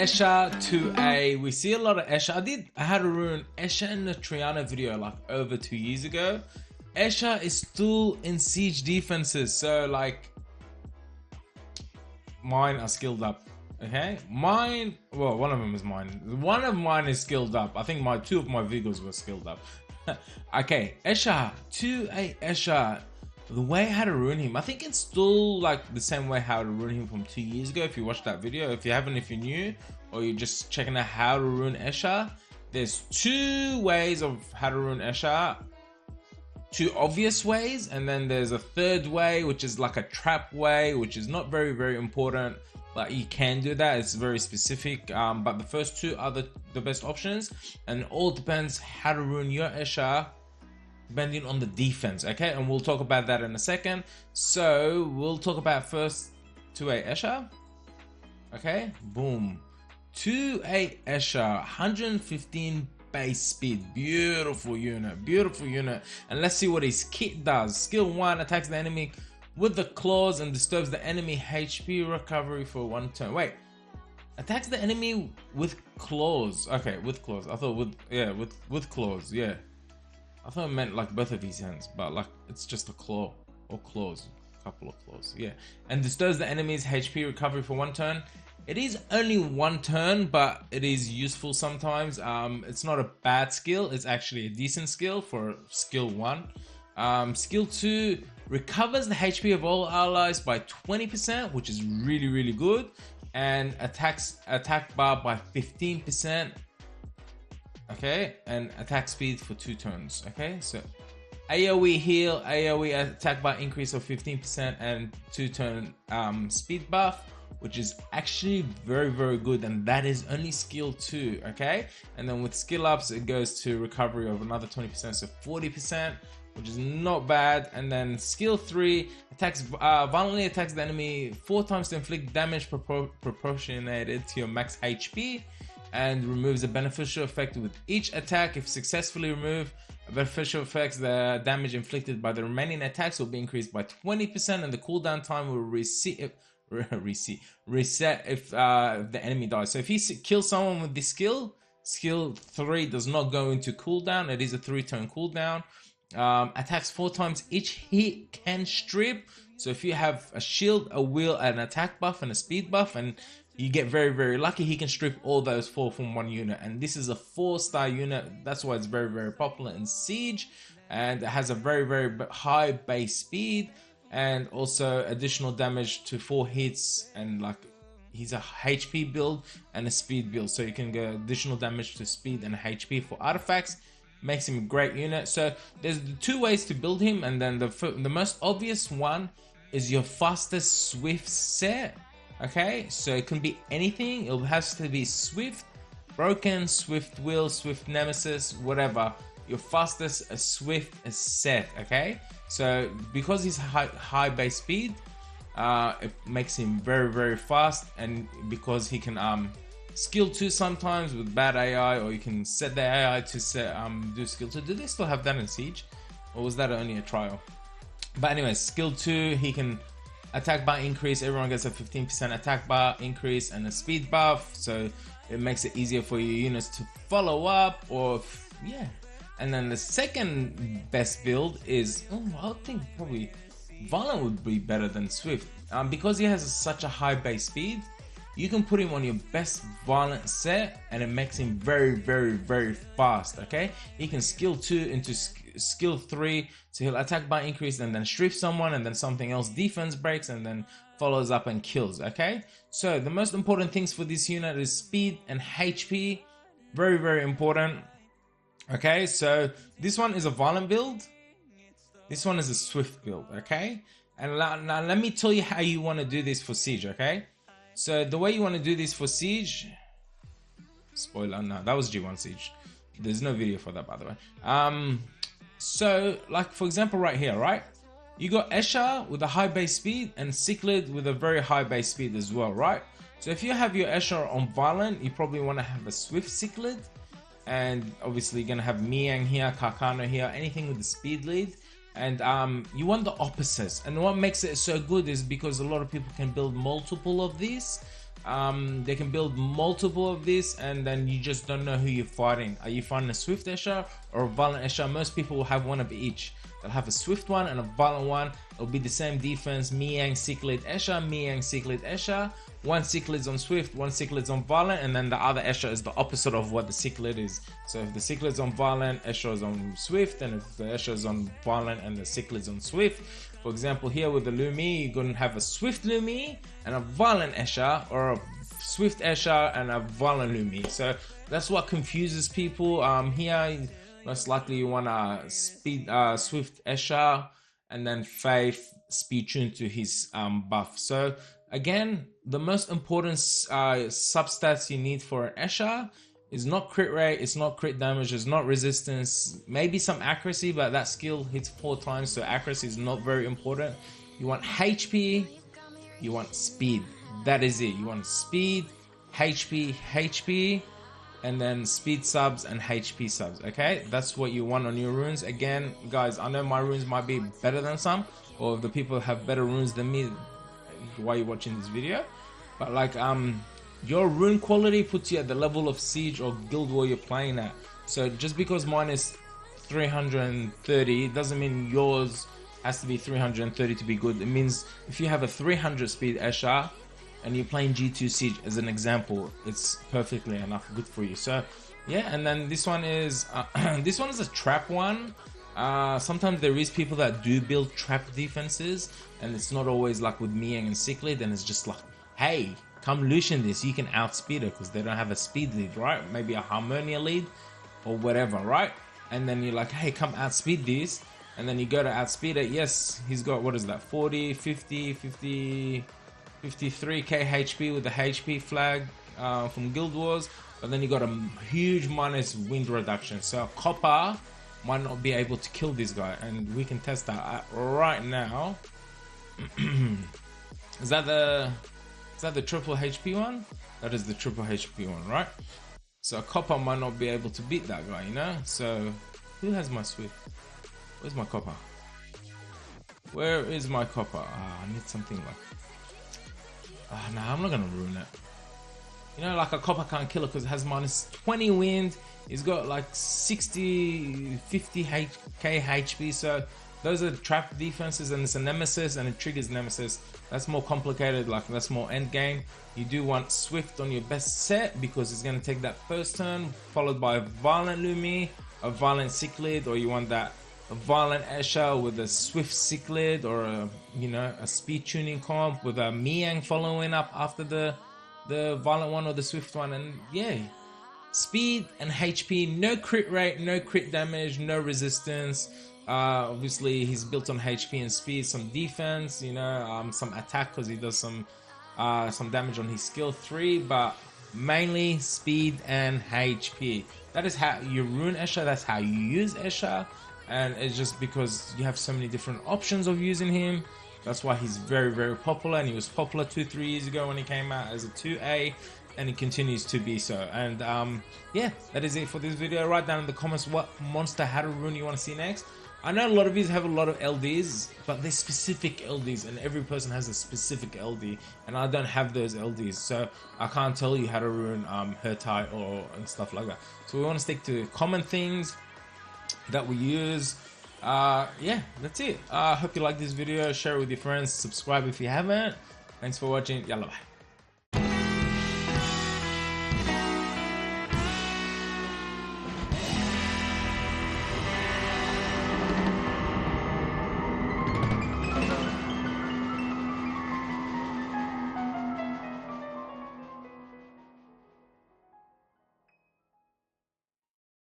Eshir 2A. We see a lot of Eshir. I had a Rune Eshir in the Triana video like over 2 years ago. Eshir is still in siege defenses, so like mine are skilled up. Okay, mine, well, one of them is mine. One of mine is skilled up. I think two of my Vigors were skilled up. Okay, Eshir 2A Eshir. The way how to rune him, I think it's still like the same way how to rune him from 2 years ago. If you watched that video, if you haven't, if you're new or you're just checking out how to rune Eshir, there's 2 ways of how to rune Eshir, 2 obvious ways, and then there's a 3rd way, which is like a trap way, which is not very important, but you can do that. It's very specific, but the first 2 are the best options, and it all depends how to rune your Eshir depending on the defense. Okay, and we'll talk about that in a second. So we'll talk about first 2A Eshir. Okay, boom, 2A Eshir, 115 base speed, beautiful unit, and let's see what his kit does. Skill 1, attacks the enemy with the claws and disturbs the enemy HP recovery for 1 turn. Wait, attacks the enemy with claws. Okay, with claws. I thought with claws. Yeah, I thought it meant like both of his hands, but like it's just a claw or claws, a couple of claws. Yeah, and disturbs the enemy's HP recovery for 1 turn. It is only 1 turn, but it is useful sometimes. It's not a bad skill. It's actually a decent skill for skill 1. Skill 2 recovers the HP of all allies by 20%, which is really good, and attack bar by 15%. Okay, and attack speed for 2 turns. Okay, so AoE heal, AoE attack bar increase of 15%, and 2 turn speed buff, which is actually very good, and that is only skill 2. Okay, and then with skill ups it goes to recovery of another 20%, so 40%, which is not bad. And then skill 3 attacks violently attacks the enemy 4 times to inflict damage proportionated to your max HP, and removes a beneficial effect with each attack. If successfully removed, beneficial effects, the damage inflicted by the remaining attacks will be increased by 20%, and the cooldown time will reset if the enemy dies. So if he kills someone with this skill 3 does not go into cooldown. It is a 3-turn cooldown. Attacks 4 times each hit can strip. So if you have a shield, a wheel, an attack buff, and a speed buff, and you get very lucky, he can strip all those 4 from 1 unit. And this is a 4-star unit. That's why it's very popular in Siege, and it has a very high base speed, and also additional damage to 4 hits. And like, he's a HP build and a speed build, so you can get additional damage to speed and HP for artifacts. Makes him a great unit. So there's 2 ways to build him, and then the most obvious one is your fastest Swift set. Okay, so it can be anything. It has to be Swift, Broken, Swift Will, Swift Nemesis, whatever. Your fastest Swift set. Okay, so because he's high base speed, it makes him very fast, and because he can skill 2 sometimes with bad AI, or you can set the AI to set do skill 2. Do they still have that in Siege, or was that only a trial? But anyways, skill 2, he can attack bar increase. Everyone gets a 15% attack bar increase and a speed buff, so it makes it easier for your units to follow up, or yeah. And then the second best build is, I think probably Violent would be better than Swift, because he has such a high base speed. You can put him on your best Violent set, and it makes him very fast. Okay, he can skill 2 into skill 3, so he'll attack by increase and then strip someone, and then something else defense breaks, and then follows up and kills. Okay, so the most important things for this unit is speed and HP. Very important. Okay, so this one is a Violent build, this one is a Swift build. Okay, and now let me tell you how you want to do this for Siege. Okay, so the way you want to do this for Siege, spoiler, no, that was G1 Siege. There's no video for that, by the way. So like, for example, right here, right, you got Eshir with a high base speed and Cichlid with a very high base speed as well, right? So if you have your Eshir on Violent, you probably want to have a Swift Cichlid, and obviously you're gonna have MIHYANG here, Carcano here, anything with the speed lead. And you want the opposites, and what makes it so good is because a lot of people can build multiple of these. They can build multiple of this, and then you just don't know who you're fighting. Are you fighting a swift Eshir or a violent Eshir? Most people will have one of each. They'll have a swift one and a violent one. It'll be the same defense. MIHYANG Cichlid Eshir, MIHYANG Cichlid Eshir. One Cichlid's on swift, one Cichlid's on violent, and then the other Eshir is the opposite of what the Cichlid is. So if the Cichlid's on violent, Eshir is on swift, and if the Eshir is on violent and the Cichlid's on swift. For example, here with the Lumi, you're going to have a swift Lumi and a violent Eshir, or a swift Eshir and a violent Lumi. So that's what confuses people. Here, most likely you want a speed swift Eshir, and then Faith speed tune to his buff. So again, the most important substats you need for an Eshir is not crit rate, it's not crit damage, it's not resistance, maybe some accuracy, but that skill hits 4 times, so accuracy is not very important. You want HP, you want speed. That is it. You want speed, HP, and then speed subs and HP subs. Okay, that's what you want on your runes. Again, guys, I know my runes might be better than some, or the people have better runes than me while you're watching this video, but like your rune quality puts you at the level of Siege or Guild War you're playing at. So just because mine is 330 doesn't mean yours has to be 330 to be good. It means if you have a 300 speed Eshir and you're playing G2 Siege as an example, it's perfectly enough good for you. So yeah, and then this one is this one is a trap one. Sometimes there is people that do build trap defenses, and it's not always like with MIHYANG and Cichlid, and it's just like, hey, come Lucian this, you can outspeed her because they don't have a speed lead, right? Maybe a Harmonia lead or whatever, right? And then you're like, hey, come outspeed this, and then you go to outspeed it. Yes, he's got, what is that, 40, 50, 50, 53k HP with the HP flag from Guild Wars, but then you got a huge minus wind reduction. So Copper might not be able to kill this guy, and we can test that right now. Is that the triple HP one? That is the triple HP one, right? So Copper might not be able to beat that guy, you know? So who has my Swift? Where's my Copper? Where is my Copper? I need something like... no, I'm not gonna ruin it. You know, like a Copper can't kill it because it has minus 20 wind. He's got like 60, 50k HP. So those are trap defenses, and it's a nemesis, and it triggers nemesis. That's more complicated, like that's more end game. You do want Swift on your best set because it's going to take that first turn, followed by a violent Lumi, a violent Cichlid, or you want that a violent Eshir with a swift Cichlid, or a, you know, a speed tuning comp with a MIHYANG following up after the violent one or the swift one. And yeah, speed and HP, no crit rate, no crit damage, no resistance. Obviously he's built on HP and speed, some defense, you know, some attack because he does some damage on his skill 3, but mainly speed and HP. That is how you rune Eshir, that's how you use Eshir, and it's just because you have so many different options of using him. That's why he's very, very popular, and he was popular 2-3 years ago when he came out as a 2A, and he continues to be so. And yeah, that is it for this video. Write down in the comments what monster how to rune you want to see next. I know a lot of you have a lot of LDs, but they're specific LDs, and every person has a specific LD, and I don't have those LDs, so I can't tell you how to ruin her tie and stuff like that. So we want to stick to common things that we use. Yeah, that's it. I hope you like this video. Share it with your friends. Subscribe if you haven't. Thanks for watching. Yalla bye.